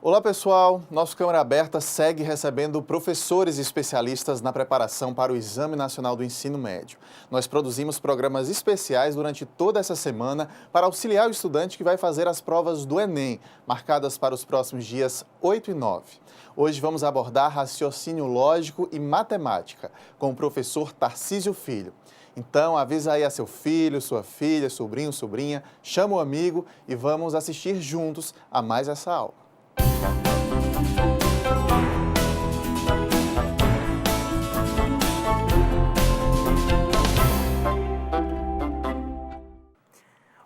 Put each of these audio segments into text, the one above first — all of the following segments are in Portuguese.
Olá pessoal, nosso Câmara Aberta segue recebendo professores especialistas na preparação para o Exame Nacional do Ensino Médio. Nós produzimos programas especiais durante toda essa semana para auxiliar o estudante que vai fazer as provas do Enem, marcadas para os próximos dias 8 e 9. Hoje vamos abordar raciocínio lógico e matemática com o professor Tarcísio Filho. Então, avisa aí a seu filho, sua filha, sobrinho, sobrinha, chama o amigo e vamos assistir juntos a mais essa aula.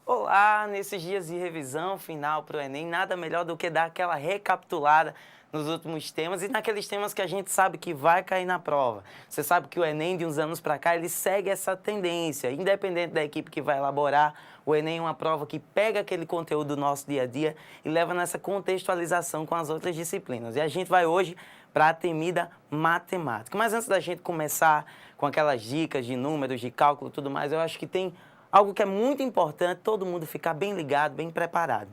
Olá, nesses dias de revisão final para o Enem, nada melhor do que dar aquela recapitulada nos últimos temas e naqueles temas que a gente sabe que vai cair na prova. Você sabe que o Enem, de uns anos para cá, ele segue essa tendência, independente da equipe que vai elaborar. O Enem é uma prova que pega aquele conteúdo do nosso dia a dia e leva nessa contextualização com as outras disciplinas. E a gente vai hoje para a temida matemática. Mas antes da gente começar com aquelas dicas de números, de cálculo e tudo mais, eu acho que tem algo que é muito importante todo mundo ficar bem ligado, bem preparado.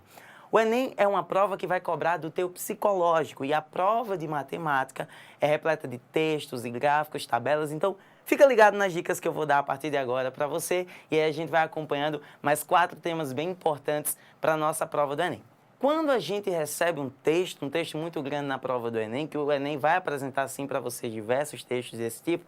O Enem é uma prova que vai cobrar do teu psicológico e a prova de matemática é repleta de textos e gráficos, tabelas, então fica ligado nas dicas que eu vou dar a partir de agora para você e aí a gente vai acompanhando mais 4 temas bem importantes para a nossa prova do Enem. Quando a gente recebe um texto muito grande na prova do Enem, que o Enem vai apresentar sim para você diversos textos desse tipo,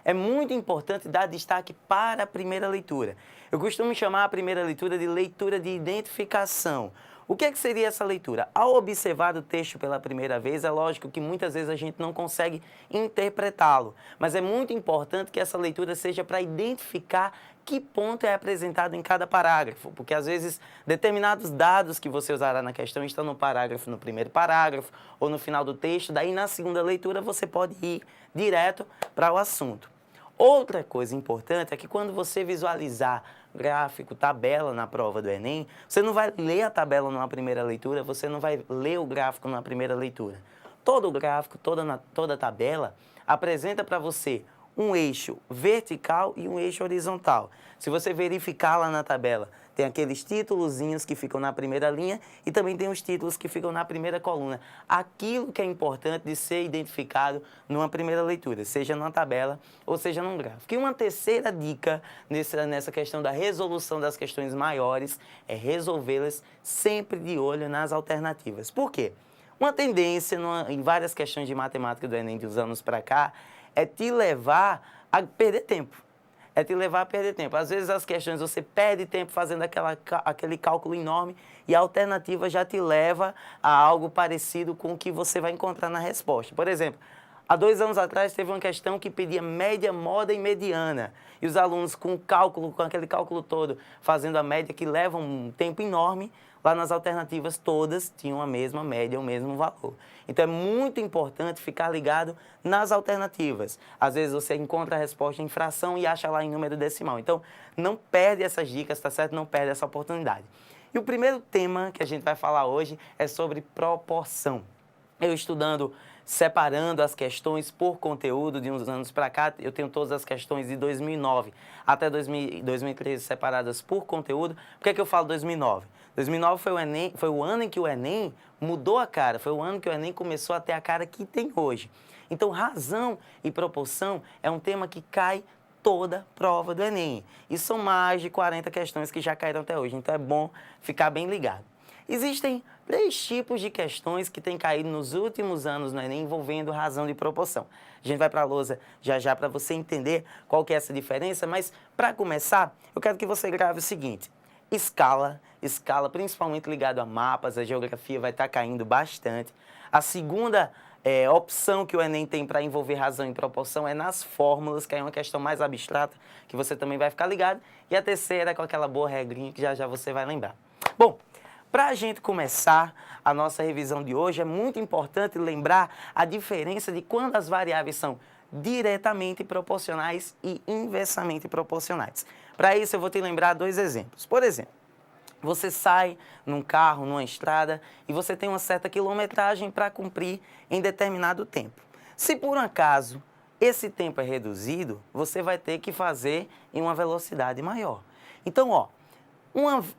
é muito importante dar destaque para a primeira leitura. Eu costumo chamar a primeira leitura de leitura de identificação. O que seria essa leitura? Ao observar o texto pela primeira vez, é lógico que muitas vezes a gente não consegue interpretá-lo, mas é muito importante que essa leitura seja para identificar que ponto é apresentado em cada parágrafo, porque às vezes determinados dados que você usará na questão estão no parágrafo, no primeiro parágrafo ou no final do texto, daí na segunda leitura você pode ir direto para o assunto. Outra coisa importante é que quando você visualizar gráfico, tabela na prova do Enem, você não vai ler a tabela numa primeira leitura, você não vai ler o gráfico numa primeira leitura. Todo o gráfico, toda a tabela apresenta para você um eixo vertical e um eixo horizontal. Se você verificar lá na tabela, tem aqueles títulozinhos que ficam na primeira linha e também tem os títulos que ficam na primeira coluna. Aquilo que é importante de ser identificado numa primeira leitura, seja numa tabela ou seja num gráfico. E uma terceira dica nessa questão da resolução das questões maiores é resolvê-las sempre de olho nas alternativas. Por quê? Uma tendência em várias questões de matemática do Enem de uns anos para cá é te levar a perder tempo. Às vezes as questões você perde tempo fazendo aquele cálculo enorme e a alternativa já te leva a algo parecido com o que você vai encontrar na resposta. Por exemplo, há 2 anos atrás teve uma questão que pedia média, moda e mediana. E os alunos com aquele cálculo todo, fazendo a média que leva um tempo enorme, lá nas alternativas todas tinham a mesma média, o mesmo valor. Então é muito importante ficar ligado nas alternativas. Às vezes você encontra a resposta em fração e acha lá em número decimal. Então não perde essas dicas, tá certo? Não perde essa oportunidade. E o primeiro tema que a gente vai falar hoje é sobre proporção. Eu estudando, separando as questões por conteúdo de uns anos para cá, eu tenho todas as questões de 2009 até 2013 separadas por conteúdo. Por que eu falo 2009? 2009 foi o ano em que o Enem mudou a cara, foi o ano que o Enem começou a ter a cara que tem hoje. Então, razão e proporção é um tema que cai toda prova do Enem. E são mais de 40 questões que já caíram até hoje, então é bom ficar bem ligado. Existem 3 tipos de questões que têm caído nos últimos anos no Enem envolvendo razão e proporção. A gente vai para a lousa já para você entender qual que é essa diferença, mas para começar, eu quero que você grave o seguinte: escala, principalmente ligado a mapas, a geografia vai estar caindo bastante. A segunda opção que o Enem tem para envolver razão e proporção é nas fórmulas, que é uma questão mais abstrata, que você também vai ficar ligado. E a terceira é com aquela boa regrinha que já você vai lembrar. Bom, para a gente começar a nossa revisão de hoje, é muito importante lembrar a diferença de quando as variáveis são diretamente proporcionais e inversamente proporcionais. Para isso, eu vou te lembrar 2 exemplos. Por exemplo, Você sai num carro, numa estrada, e você tem uma certa quilometragem para cumprir em determinado tempo. Se por um acaso esse tempo é reduzido, você vai ter que fazer em uma velocidade maior. Então,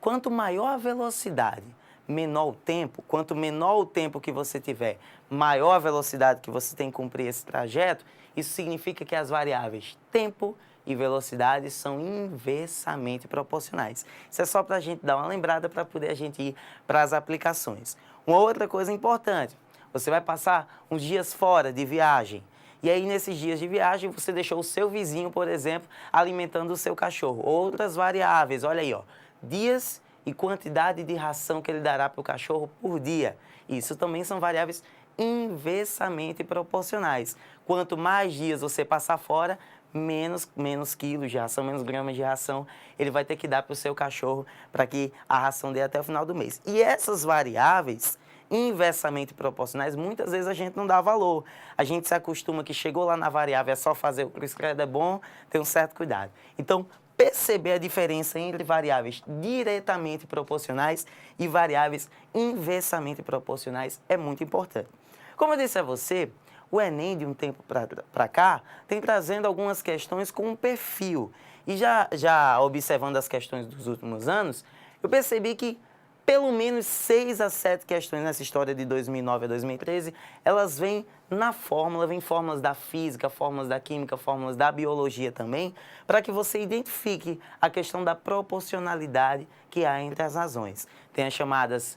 quanto maior a velocidade, menor o tempo, quanto menor o tempo que você tiver, maior a velocidade que você tem que cumprir esse trajeto, isso significa que as variáveis tempo e velocidade são inversamente proporcionais. Isso é só para a gente dar uma lembrada para poder a gente ir para as aplicações. Uma outra coisa importante, você vai passar uns dias fora de viagem. E aí, nesses dias de viagem, você deixou o seu vizinho, por exemplo, alimentando o seu cachorro. Outras variáveis, olha aí, dias e quantidade de ração que ele dará para o cachorro por dia. Isso também são variáveis inversamente proporcionais. Quanto mais dias você passar fora, menos quilos de ração, menos gramas de ração ele vai ter que dar para o seu cachorro para que a ração dê até o final do mês. E essas variáveis inversamente proporcionais, muitas vezes a gente não dá valor. A gente se acostuma que chegou lá na variável, é só fazer o que o escredo é bom, tem um certo cuidado. Então, perceber a diferença entre variáveis diretamente proporcionais e variáveis inversamente proporcionais é muito importante. Como eu disse a você, o Enem, de um tempo para cá, tem trazendo algumas questões com um perfil. E já observando as questões dos últimos anos, eu percebi que pelo menos 6 a 7 questões nessa história de 2009 a 2013, elas vêm na fórmula, vêm fórmulas da física, fórmulas da química, fórmulas da biologia também, para que você identifique a questão da proporcionalidade que há entre as razões. Tem as chamadas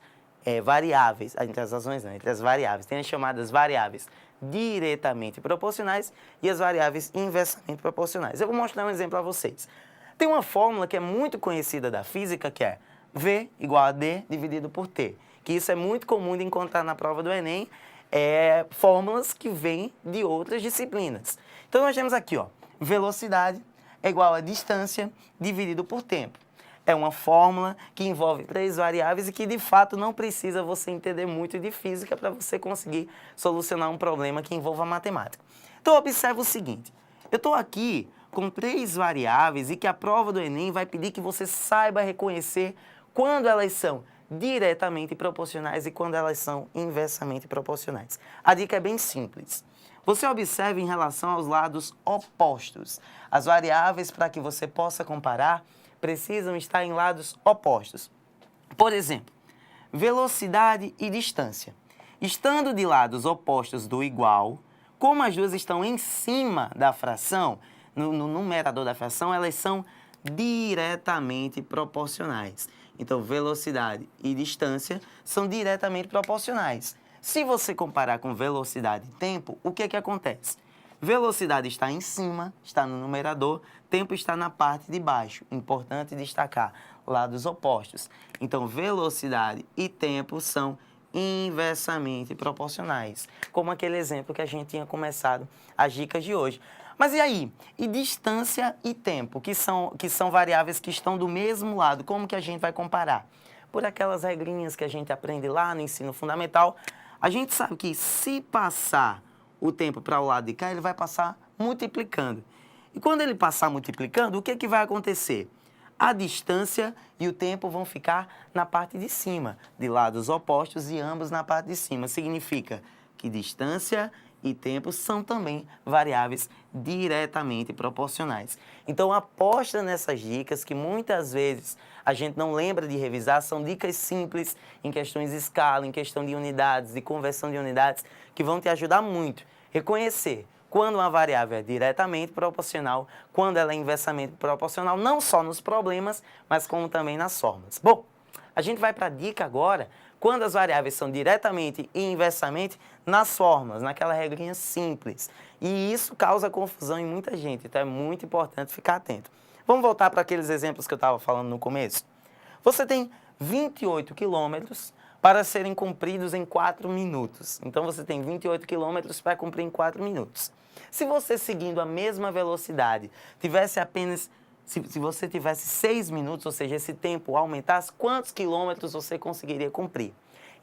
variáveis, entre as razões não, entre as variáveis, tem as chamadas variáveis diretamente proporcionais e as variáveis inversamente proporcionais. Eu vou mostrar um exemplo a vocês. Tem uma fórmula que é muito conhecida da física, que é V igual a D dividido por T, que isso é muito comum de encontrar na prova do Enem, fórmulas que vêm de outras disciplinas. Então, nós temos aqui, velocidade é igual a distância dividido por tempo. É uma fórmula que envolve 3 variáveis e que, de fato, não precisa você entender muito de física para você conseguir solucionar um problema que envolva matemática. Então, observe o seguinte, eu estou aqui com 3 variáveis e que a prova do Enem vai pedir que você saiba reconhecer quando elas são diretamente proporcionais e quando elas são inversamente proporcionais. A dica é bem simples. Você observa em relação aos lados opostos. As variáveis, para que você possa comparar, precisam estar em lados opostos. Por exemplo, velocidade e distância. Estando de lados opostos do igual, como as duas estão em cima da fração, no numerador da fração, elas são diretamente proporcionais. Então, velocidade e distância são diretamente proporcionais. Se você comparar com velocidade e tempo, o que acontece? Velocidade está em cima, está no numerador, tempo está na parte de baixo. Importante destacar, lados opostos. Então, velocidade e tempo são inversamente proporcionais, como aquele exemplo que a gente tinha começado as dicas de hoje. Mas e aí? E distância e tempo, que são variáveis que estão do mesmo lado, como que a gente vai comparar? Por aquelas regrinhas que a gente aprende lá no ensino fundamental, a gente sabe que se passar o tempo para o lado de cá, ele vai passar multiplicando. E quando ele passar multiplicando, o que vai acontecer? A distância e o tempo vão ficar na parte de cima, de lados opostos e ambos na parte de cima. Significa que distância e tempo são também variáveis diretamente proporcionais. Então, aposta nessas dicas que muitas vezes a gente não lembra de revisar, são dicas simples em questões de escala, em questão de unidades, de conversão de unidades, que vão te ajudar muito. Reconhecer quando uma variável é diretamente proporcional, quando ela é inversamente proporcional, não só nos problemas, mas como também nas fórmulas. Bom, a gente vai para a dica agora, quando as variáveis são diretamente e inversamente nas fórmulas, naquela regrinha simples. E isso causa confusão em muita gente, então é muito importante ficar atento. Vamos voltar para aqueles exemplos que eu estava falando no começo? Você tem 28 quilômetros para serem cumpridos em 4 minutos. Então, você tem 28 quilômetros para cumprir em 4 minutos. Se você, seguindo a mesma velocidade, tivesse apenas... Se você tivesse 6 minutos, ou seja, esse tempo aumentasse, quantos quilômetros você conseguiria cumprir?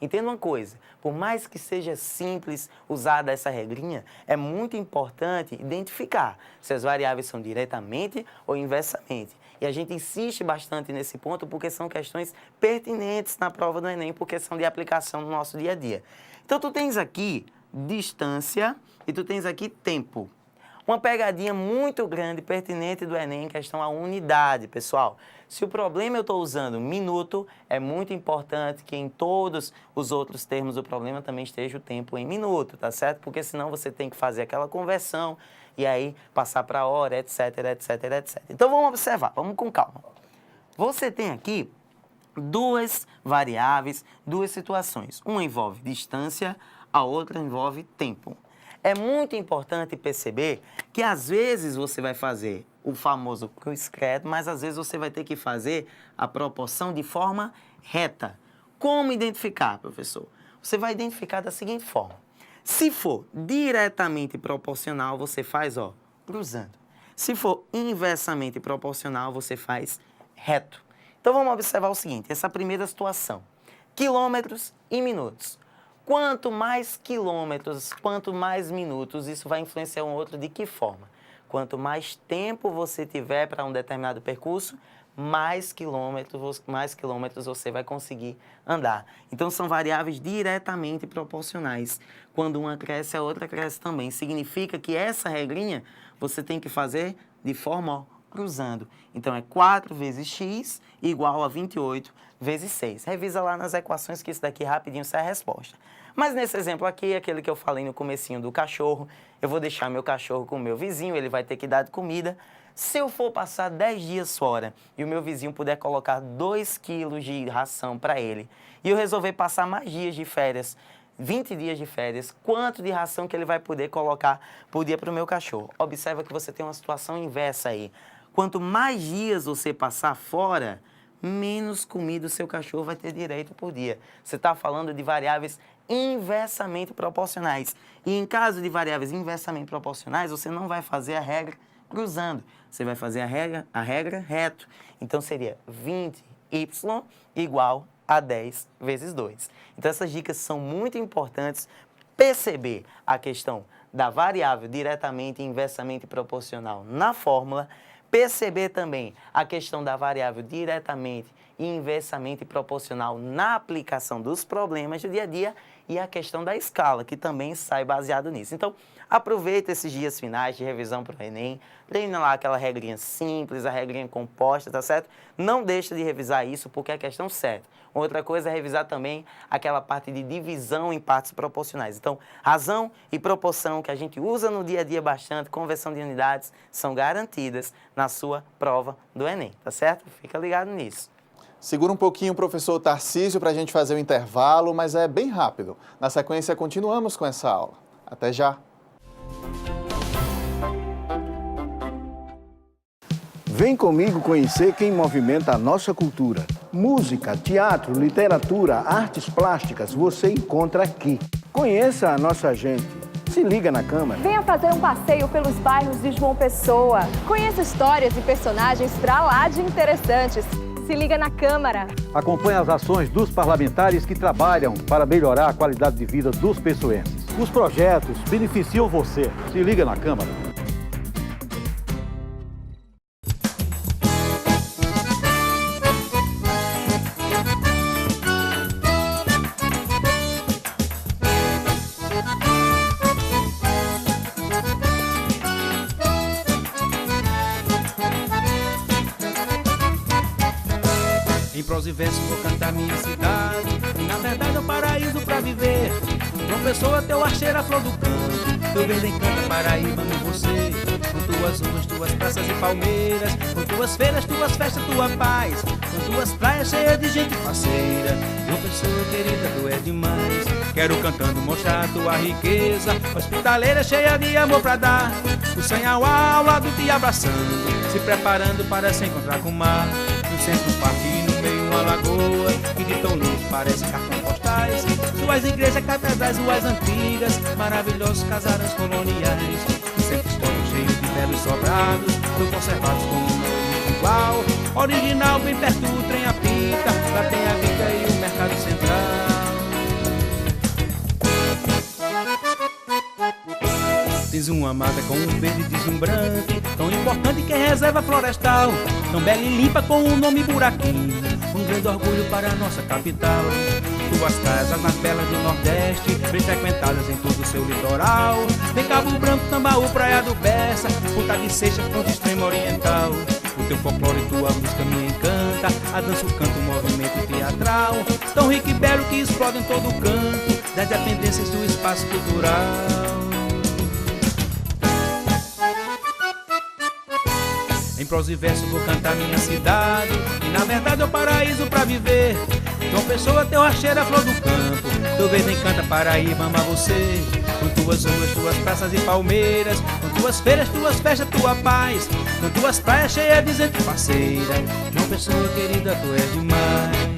Entenda uma coisa, por mais que seja simples usar essa regrinha, é muito importante identificar se as variáveis são diretamente ou inversamente. E a gente insiste bastante nesse ponto porque são questões pertinentes na prova do Enem, porque são de aplicação no nosso dia a dia. Então, tu tens aqui distância e tu tens aqui tempo. Uma pegadinha muito grande, pertinente do Enem em questão à unidade, pessoal. Se o problema eu estou usando minuto, é muito importante que em todos os outros termos do problema também esteja o tempo em minuto, tá certo? Porque senão você tem que fazer aquela conversão e aí passar para hora, etc, etc, etc. Então vamos observar, vamos com calma. Você tem aqui duas variáveis, duas situações. Uma envolve distância, a outra envolve tempo. É muito importante perceber que às vezes você vai fazer o famoso cruz credo, mas às vezes você vai ter que fazer a proporção de forma reta. Como identificar, professor? Você vai identificar da seguinte forma. Se for diretamente proporcional, você faz, ó, cruzando. Se for inversamente proporcional, você faz reto. Então vamos observar o seguinte, essa primeira situação. Quilômetros e minutos. Quanto mais quilômetros, quanto mais minutos, isso vai influenciar um outro de que forma? Quanto mais tempo você tiver para um determinado percurso, mais quilômetros você vai conseguir andar. Então, são variáveis diretamente proporcionais. Quando uma cresce, a outra cresce também. Significa que essa regrinha você tem que fazer de forma, ó, cruzando. Então, é 4 vezes x igual a 28 vezes 6. Revisa lá nas equações que isso daqui rapidinho sai a resposta. Mas nesse exemplo aqui, aquele que eu falei no comecinho do cachorro, eu vou deixar meu cachorro com o meu vizinho, ele vai ter que dar de comida. Se eu for passar 10 dias fora e o meu vizinho puder colocar 2 quilos de ração para ele, e eu resolver passar mais dias de férias, 20 dias de férias, quanto de ração que ele vai poder colocar por dia para o meu cachorro? Observa que você tem uma situação inversa aí. Quanto mais dias você passar fora, menos comida o seu cachorro vai ter direito por dia. Você está falando de variáveis inversamente proporcionais. E em caso de variáveis inversamente proporcionais, você não vai fazer a regra cruzando. Você vai fazer a regra reto. Então, seria 20y igual a 10 vezes 2. Então, essas dicas são muito importantes. Perceber a questão da variável diretamente e inversamente proporcional na fórmula. Perceber também a questão da variável diretamente e inversamente proporcional na aplicação dos problemas do dia a dia e a questão da escala, que também sai baseado nisso. Então, aproveita esses dias finais de revisão para o Enem, treina lá aquela regrinha simples, a regrinha composta, tá certo? Não deixa de revisar isso, porque é a questão certa. Outra coisa é revisar também aquela parte de divisão em partes proporcionais. Então, razão e proporção, que a gente usa no dia a dia bastante, conversão de unidades, são garantidas na sua prova do Enem, tá certo? Fica ligado nisso. Segura um pouquinho, professor Tarcísio, para a gente fazer o intervalo, mas é bem rápido. Na sequência, continuamos com essa aula. Até já! Vem comigo conhecer quem movimenta a nossa cultura. Música, teatro, literatura, artes plásticas, você encontra aqui. Conheça a nossa gente. Se liga na Câmara. Venha fazer um passeio pelos bairros de João Pessoa. Conheça histórias e personagens pra lá de interessantes. Se liga na Câmara. Acompanhe as ações dos parlamentares que trabalham para melhorar a qualidade de vida dos pessoenses. Os projetos beneficiam você. Se liga na Câmara. Em prosa e verso vou cantar minha cidade, e na verdade é um paraíso pra viver. João Pessoa, teu archeiro, a flor do canto, teu verde encanta Paraíba amo você. Com tuas ruas, tuas praças e palmeiras, com tuas feiras, tuas festas, tua paz, com tuas praias cheias de gente faceira. João Pessoa, querida, tu é demais. Quero cantando mostrar tua riqueza, hospitaleira cheia de amor pra dar. O Sanhal ao lado te abraçando, se preparando para se encontrar com o mar. No centro do parque e no meio uma lagoa, que de tão longe parece cartão postais. Suas igrejas, catedrais, ruas antigas, maravilhosos casarões coloniais. O centro histórico cheio de belos sobrados, tão conservados como um igual. Original, bem perto do trem apita, lá tem a Bica e o Mercado Central. Tens Fiz uma mata com um verde deslumbrante, tão importante que é reserva florestal, tão bela e limpa com o nome Buraquinho, um grande orgulho para a nossa capital. Tuas casas nas belas do Nordeste, bem frequentadas em todo o seu litoral. Tem Cabo Branco, Tambaú, Praia do Bessa, Ponta de Seixas, ponto extremo oriental. O teu folclore e tua música me encanta, a dança, o canto, o movimento teatral, tão rico e belo que explode em todo o canto das dependências do espaço cultural. Em prosa e verso vou cantar minha cidade, e na verdade é o paraíso pra viver. João Pessoa, teu Archeira, flor do campo, teu verde encanta Paraíba, ama você. Com tuas ruas, tuas praças e palmeiras, com tuas feiras, tuas festas, tua paz, com tuas praias cheias de gente parceira. João Pessoa, querida, tu és demais.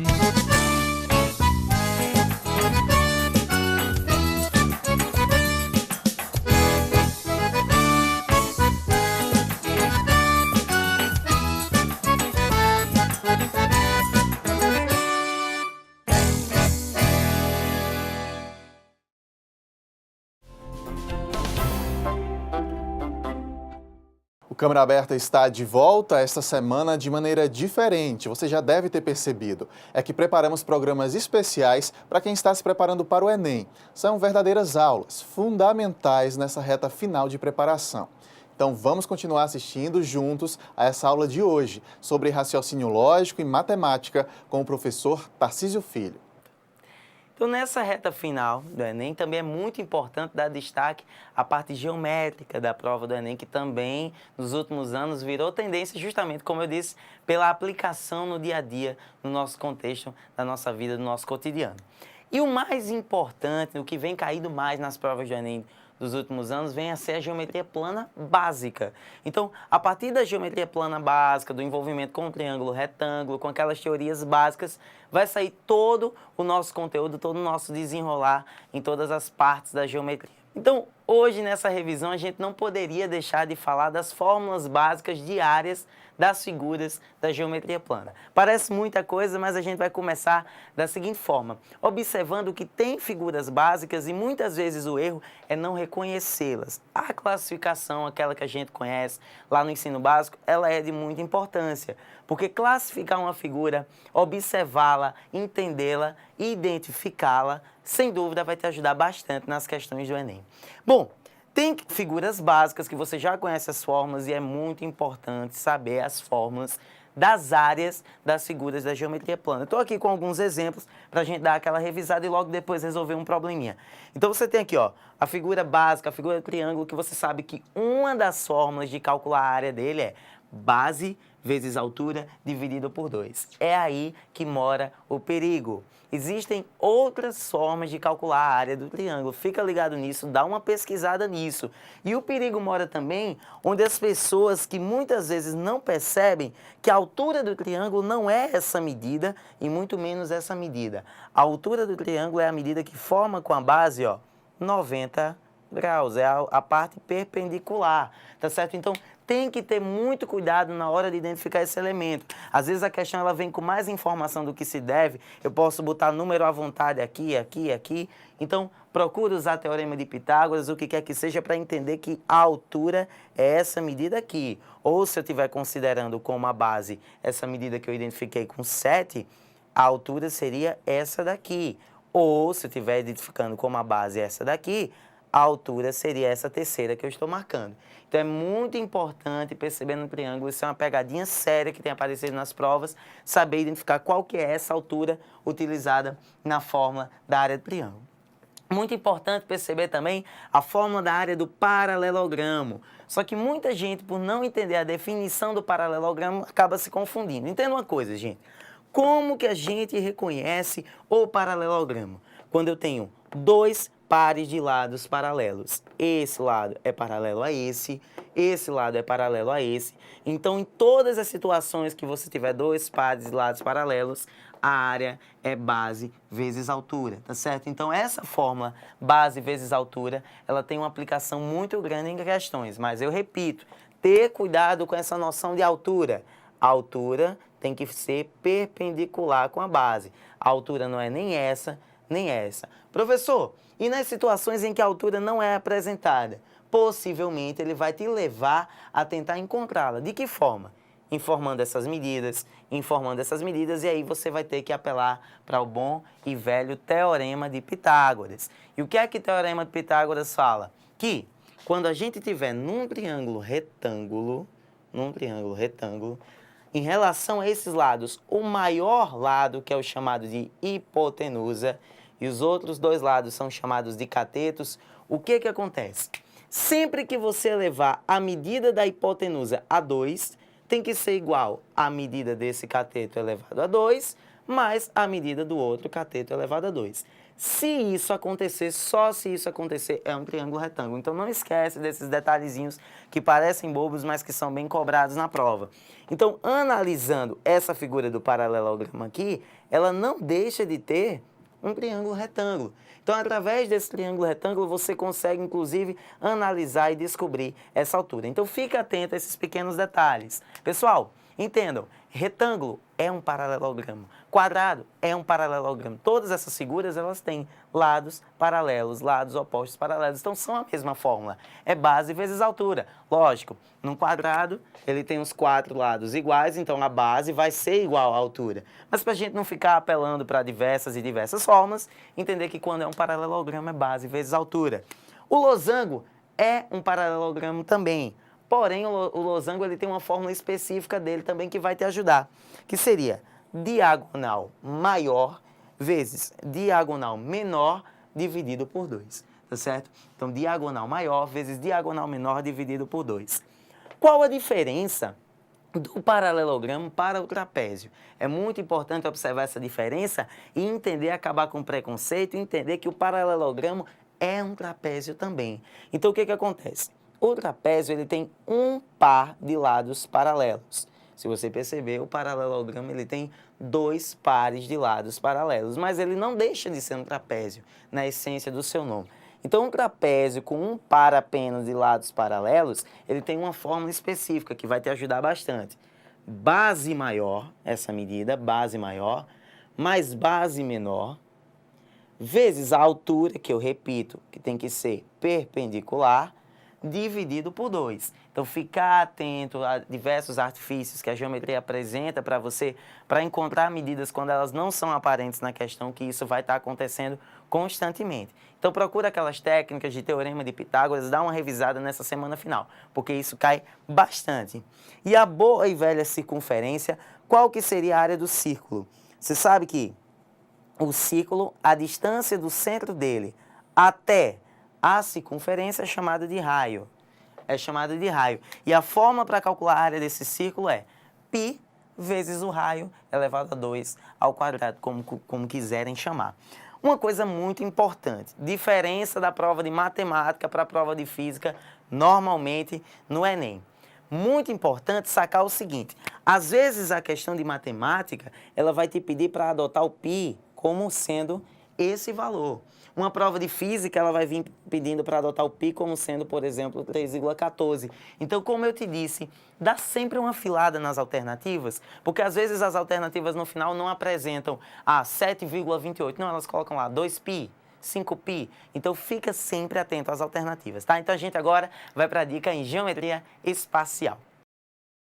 O Câmara Aberta está de volta esta semana de maneira diferente. Você já deve ter percebido. É que preparamos programas especiais para quem está se preparando para o Enem. São verdadeiras aulas fundamentais nessa reta final de preparação. Então vamos continuar assistindo juntos a essa aula de hoje sobre raciocínio lógico e matemática com o professor Tarcísio Filho. Então, nessa reta final do Enem, também é muito importante dar destaque à parte geométrica da prova do Enem, que também, nos últimos anos, virou tendência justamente, como eu disse, pela aplicação no dia a dia, no nosso contexto, da nossa vida, do nosso cotidiano. E o mais importante, o que vem caído mais nas provas do Enem dos últimos anos, vem a ser a geometria plana básica. Então, a partir da geometria plana básica, do envolvimento com o triângulo retângulo, com aquelas teorias básicas, vai sair todo o nosso conteúdo, todo o nosso desenrolar em todas as partes da geometria. Então, hoje, nessa revisão, a gente não poderia deixar de falar das fórmulas básicas diárias das figuras da geometria plana. Parece muita coisa, mas a gente vai começar da seguinte forma, observando que tem figuras básicas e muitas vezes o erro é não reconhecê-las. A classificação, aquela que a gente conhece lá no ensino básico, ela é de muita importância, porque classificar uma figura, observá-la, entendê-la, identificá-la, sem dúvida vai te ajudar bastante nas questões do Enem. Bom, tem figuras básicas que você já conhece as fórmulas e é muito importante saber as fórmulas das áreas das figuras da geometria plana. Estou aqui com alguns exemplos para a gente dar aquela revisada e logo depois resolver um probleminha. Então você tem aqui ó, a figura básica, a figura do triângulo, que você sabe que uma das fórmulas de calcular a área dele é base vezes altura dividido por 2. É aí que mora o perigo. Existem outras formas de calcular a área do triângulo. Fica ligado nisso, dá uma pesquisada nisso. E o perigo mora também onde as pessoas que muitas vezes não percebem que a altura do triângulo não é essa medida e muito menos essa medida. A altura do triângulo é a medida que forma com a base, ó, 90 graus. É a parte perpendicular, tá certo? Então, tem que ter muito cuidado na hora de identificar esse elemento. Às vezes a questão ela vem com mais informação do que se deve. Eu posso botar número à vontade aqui, aqui, aqui. Então, procure usar teorema de Pitágoras, o que quer que seja, para entender que a altura é essa medida aqui. Ou se eu estiver considerando como a base essa medida que eu identifiquei com 7, a altura seria essa daqui. Ou se eu estiver identificando como a base essa daqui, a altura seria essa terceira que eu estou marcando. Então, é muito importante perceber no triângulo, isso é uma pegadinha séria que tem aparecido nas provas, saber identificar qual que é essa altura utilizada na fórmula da área do triângulo. Muito importante perceber também a fórmula da área do paralelogramo. Só que muita gente, por não entender a definição do paralelogramo, acaba se confundindo. Entenda uma coisa, gente. Como que a gente reconhece o paralelogramo? Quando eu tenho dois pares de lados paralelos. Esse lado é paralelo a esse lado é paralelo a esse. Então, em todas as situações que você tiver dois pares de lados paralelos, a área é base vezes altura, tá certo? Então, essa fórmula, base vezes altura, ela tem uma aplicação muito grande em questões. Mas eu repito, ter cuidado com essa noção de altura. A altura tem que ser perpendicular com a base. A altura não é nem essa, nem essa. Professor, e nas situações em que a altura não é apresentada? possivelmente ele vai te levar a tentar encontrá-la. De que forma? Informando essas medidas, e aí você vai ter que apelar para o bom e velho Teorema de Pitágoras. E o que é que o Teorema de Pitágoras fala? Que quando a gente tiver num triângulo retângulo, em relação a esses lados, o maior lado, que é o chamado de hipotenusa, e os outros dois lados são chamados de catetos, o que acontece? Sempre que você levar a medida da hipotenusa a 2, tem que ser igual à medida desse cateto elevado a 2, mais a medida do outro cateto elevado a 2. Se isso acontecer, só se isso acontecer, é um triângulo retângulo. Então não esquece desses detalhezinhos que parecem bobos, mas que são bem cobrados na prova. Então, analisando essa figura do paralelogramo aqui, ela não deixa de ter um triângulo retângulo. Então, através desse triângulo retângulo, você consegue, inclusive, analisar e descobrir essa altura. Então, fique atento a esses pequenos detalhes. Pessoal, entendam, retângulo é um paralelogramo, quadrado é um paralelogramo. Todas essas figuras, elas têm lados paralelos, lados opostos paralelos. Então, são a mesma fórmula. É base vezes altura. Lógico, num quadrado, ele tem os 4 lados iguais, então a base vai ser igual à altura. Mas para a gente não ficar apelando para diversas e diversas fórmulas, entender que quando é um paralelogramo é base vezes altura. O losango é um paralelogramo também. Porém, o losango ele tem uma fórmula específica dele também que vai te ajudar, que seria diagonal maior vezes diagonal menor dividido por 2, tá certo? Então, diagonal maior vezes diagonal menor dividido por 2. Qual a diferença do paralelogramo para o trapézio? É muito importante observar essa diferença e entender, acabar com o preconceito e entender que o paralelogramo é um trapézio também. Então, o que acontece? O trapézio ele tem um par de lados paralelos. Se você perceber, o paralelogramo ele tem 2 pares de lados paralelos, mas ele não deixa de ser um trapézio, na essência do seu nome. Então, um trapézio com um par apenas de lados paralelos, ele tem uma fórmula específica que vai te ajudar bastante. Base maior, essa medida, base maior, mais base menor, vezes a altura, que eu repito, que tem que ser perpendicular, dividido por 2. Então, ficar atento a diversos artifícios que a geometria apresenta para você, para encontrar medidas quando elas não são aparentes na questão, que isso vai estar acontecendo constantemente. Então, procura aquelas técnicas de Teorema de Pitágoras, dá uma revisada nessa semana final, porque isso cai bastante. E a boa e velha circunferência, qual que seria a área do círculo? Você sabe que o círculo, a distância do centro dele até a circunferência é chamada de raio. E a forma para calcular a área desse círculo é π vezes o raio elevado a 2 ao quadrado, como quiserem chamar. Uma coisa muito importante, diferença da prova de matemática para a prova de física, normalmente no Enem. Muito importante sacar o seguinte, às vezes a questão de matemática, ela vai te pedir para adotar o π como sendo esse valor. Uma prova de física, ela vai vir pedindo para adotar o π como sendo, por exemplo, 3,14. Então, como eu te disse, dá sempre uma filada nas alternativas, porque às vezes as alternativas no final não apresentam 7,28. Não, elas colocam lá 2π, 5π. Então, fica sempre atento às alternativas, tá? Então, a gente agora vai para a dica em geometria espacial.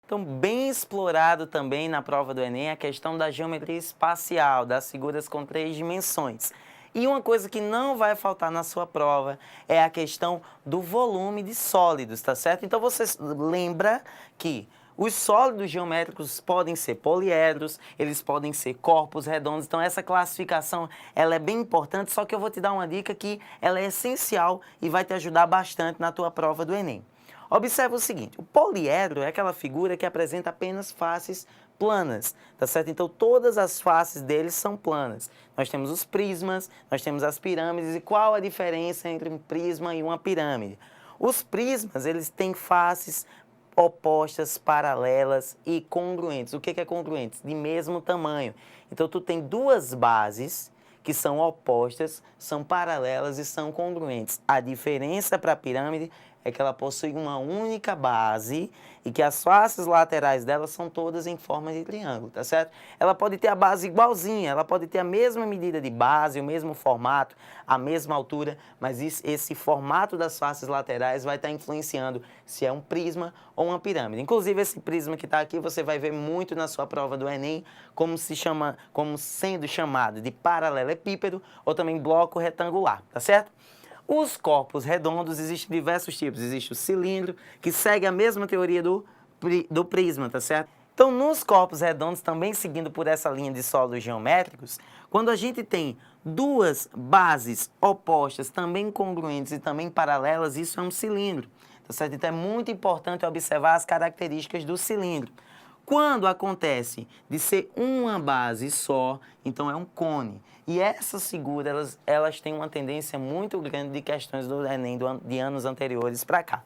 Então, bem explorado também na prova do Enem a questão da geometria espacial, das figuras com 3 dimensões. E uma coisa que não vai faltar na sua prova é a questão do volume de sólidos, tá certo? Então, você lembra que os sólidos geométricos podem ser poliedros, eles podem ser corpos redondos. Então, essa classificação ela é bem importante, só que eu vou te dar uma dica que ela é essencial e vai te ajudar bastante na tua prova do Enem. Observa o seguinte, o poliedro é aquela figura que apresenta apenas faces planas, tá certo? Então, todas as faces deles são planas. Nós temos os prismas, nós temos as pirâmides, e qual a diferença entre um prisma e uma pirâmide? Os prismas, eles têm faces opostas, paralelas e congruentes. O que é congruentes? De mesmo tamanho. Então, tu tem 2 bases que são opostas, são paralelas e são congruentes. A diferença para a pirâmide é que ela possui uma única base e que as faces laterais dela são todas em forma de triângulo, tá certo? Ela pode ter a base igualzinha, ela pode ter a mesma medida de base, o mesmo formato, a mesma altura, mas esse formato das faces laterais vai estar influenciando se é um prisma ou uma pirâmide. Inclusive, esse prisma que está aqui, você vai ver muito na sua prova do Enem, como sendo chamado de paralelepípedo ou também bloco retangular, tá certo? Os corpos redondos, existem diversos tipos. Existe o cilindro, que segue a mesma teoria do prisma, tá certo? Então, nos corpos redondos, também seguindo por essa linha de sólidos geométricos, quando a gente tem duas bases opostas, também congruentes e também paralelas, isso é um cilindro, tá certo? Então, é muito importante observar as características do cilindro. Quando acontece de ser uma base só, então é um cone. E essas figuras, elas têm uma tendência muito grande de questões do Enem de anos anteriores para cá.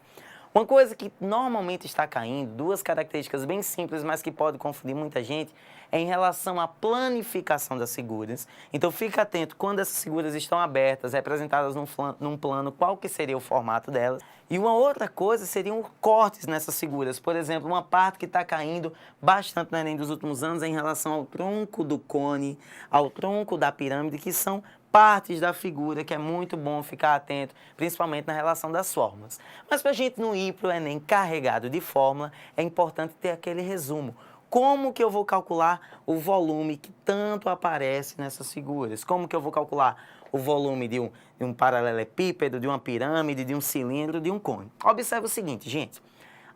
Uma coisa que normalmente está caindo, duas características bem simples, mas que pode confundir muita gente, é em relação à planificação das figuras. Então, fica atento quando essas figuras estão abertas, representadas num plano, qual que seria o formato delas. E uma outra coisa seriam cortes nessas figuras. Por exemplo, uma parte que está caindo bastante no Enem dos últimos anos é em relação ao tronco do cone, ao tronco da pirâmide, que são partes da figura que é muito bom ficar atento, principalmente na relação das fórmulas. Mas para a gente não ir para o Enem carregado de fórmula, é importante ter aquele resumo. Como que eu vou calcular o volume que tanto aparece nessas figuras? Como que eu vou calcular o volume de um paralelepípedo, de uma pirâmide, de um cilindro, de um cone? Observe o seguinte, gente.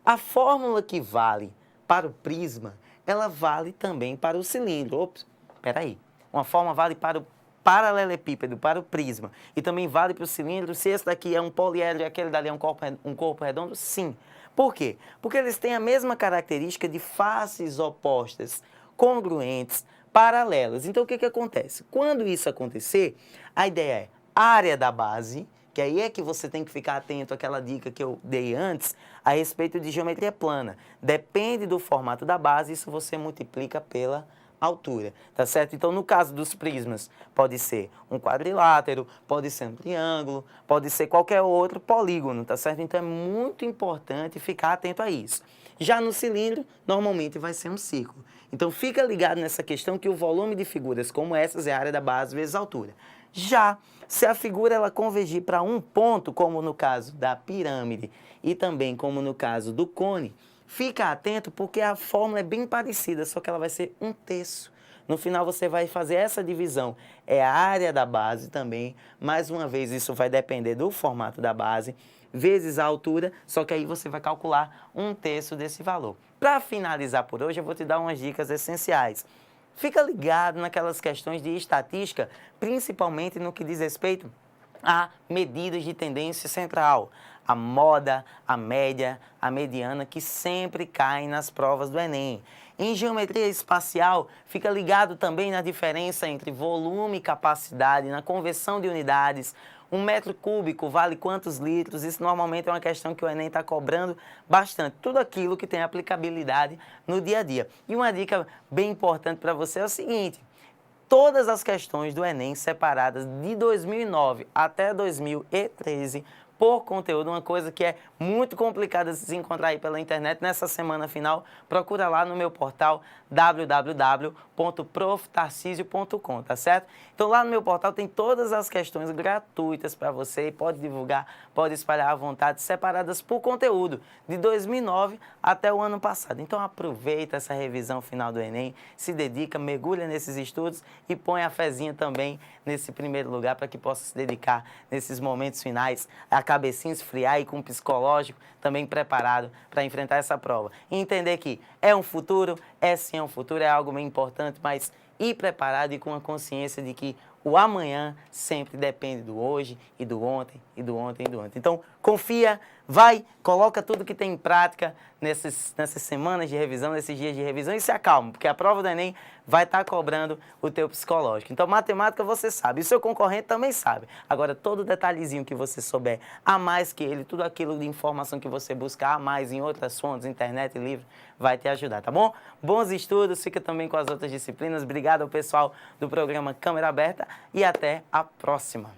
A fórmula que vale para o prisma, ela vale também para o cilindro. Ops, peraí. Uma fórmula vale para o paralelepípedo, para o prisma. E também vale para o cilindro. Se esse daqui é um poliedro e aquele dali é um corpo redondo, sim. Por quê? Porque eles têm a mesma característica de faces opostas, congruentes, paralelas. Então, o que acontece? Quando isso acontecer, a ideia é área da base, que aí é que você tem que ficar atento àquela dica que eu dei antes, a respeito de geometria plana. Depende do formato da base, isso você multiplica pela altura, tá certo? Então, no caso dos prismas, pode ser um quadrilátero, pode ser um triângulo, pode ser qualquer outro polígono, tá certo? Então, é muito importante ficar atento a isso. Já no cilindro, normalmente vai ser um círculo. Então, fica ligado nessa questão que o volume de figuras como essas é a área da base vezes a altura. Já, se a figura ela convergir para um ponto, como no caso da pirâmide e também como no caso do cone, fica atento porque a fórmula é bem parecida, só que ela vai ser 1/3. No final você vai fazer essa divisão. É a área da base também. Mais uma vez, isso vai depender do formato da base, vezes a altura, só que aí você vai calcular 1/3 desse valor. Para finalizar por hoje, eu vou te dar umas dicas essenciais. Fica ligado naquelas questões de estatística, principalmente no que diz respeito a medidas de tendência central. A moda, a média, a mediana, que sempre caem nas provas do Enem. Em geometria espacial, fica ligado também na diferença entre volume e capacidade, na conversão de unidades. 1 metro cúbico vale quantos litros? Isso normalmente é uma questão que o Enem está cobrando bastante. Tudo aquilo que tem aplicabilidade no dia a dia. E uma dica bem importante para você é o seguinte: todas as questões do Enem separadas de 2009 até 2013 por conteúdo, uma coisa que é muito complicada de se encontrar aí pela internet nessa semana final, procura lá no meu portal www.proftarcisio.com, tá certo? Então lá no meu portal tem todas as questões gratuitas para você, pode divulgar, pode espalhar à vontade, separadas por conteúdo, de 2009 até o ano passado. Então aproveita essa revisão final do Enem, se dedica, mergulha nesses estudos e põe a fezinha também nesse primeiro lugar para que possa se dedicar nesses momentos finais, a cabecinha esfriar e com o psicológico também preparado para enfrentar essa prova. E entender que é um futuro, é sim um futuro, é algo bem importante, mas ir preparado e com a consciência de que o amanhã sempre depende do hoje e do ontem, e do ontem, e do ontem. Então, confia, vai, coloca tudo que tem em prática nessas semanas de revisão, nesses dias de revisão e se acalma, porque a prova do Enem vai estar cobrando o teu psicológico. Então, matemática você sabe, e o seu concorrente também sabe. Agora, todo detalhezinho que você souber, a mais que ele, tudo aquilo de informação que você buscar a mais em outras fontes, internet e livro, vai te ajudar, tá bom? Bons estudos, fica também com as outras disciplinas. Obrigado ao pessoal do programa Câmera Aberta e até a próxima.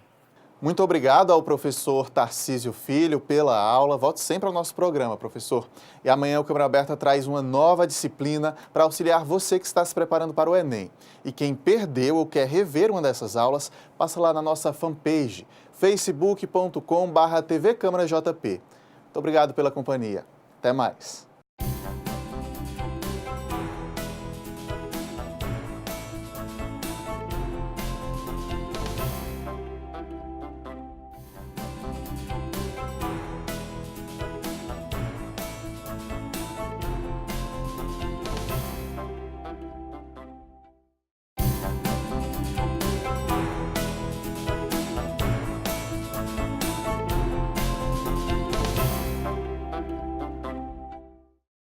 Muito obrigado ao professor Tarcísio Filho pela aula. Volte sempre ao nosso programa, professor. E amanhã o Câmara Aberta traz uma nova disciplina para auxiliar você que está se preparando para o Enem. E quem perdeu ou quer rever uma dessas aulas, passa lá na nossa fanpage, facebook.com/tvcâmarajp. Muito obrigado pela companhia. Até mais.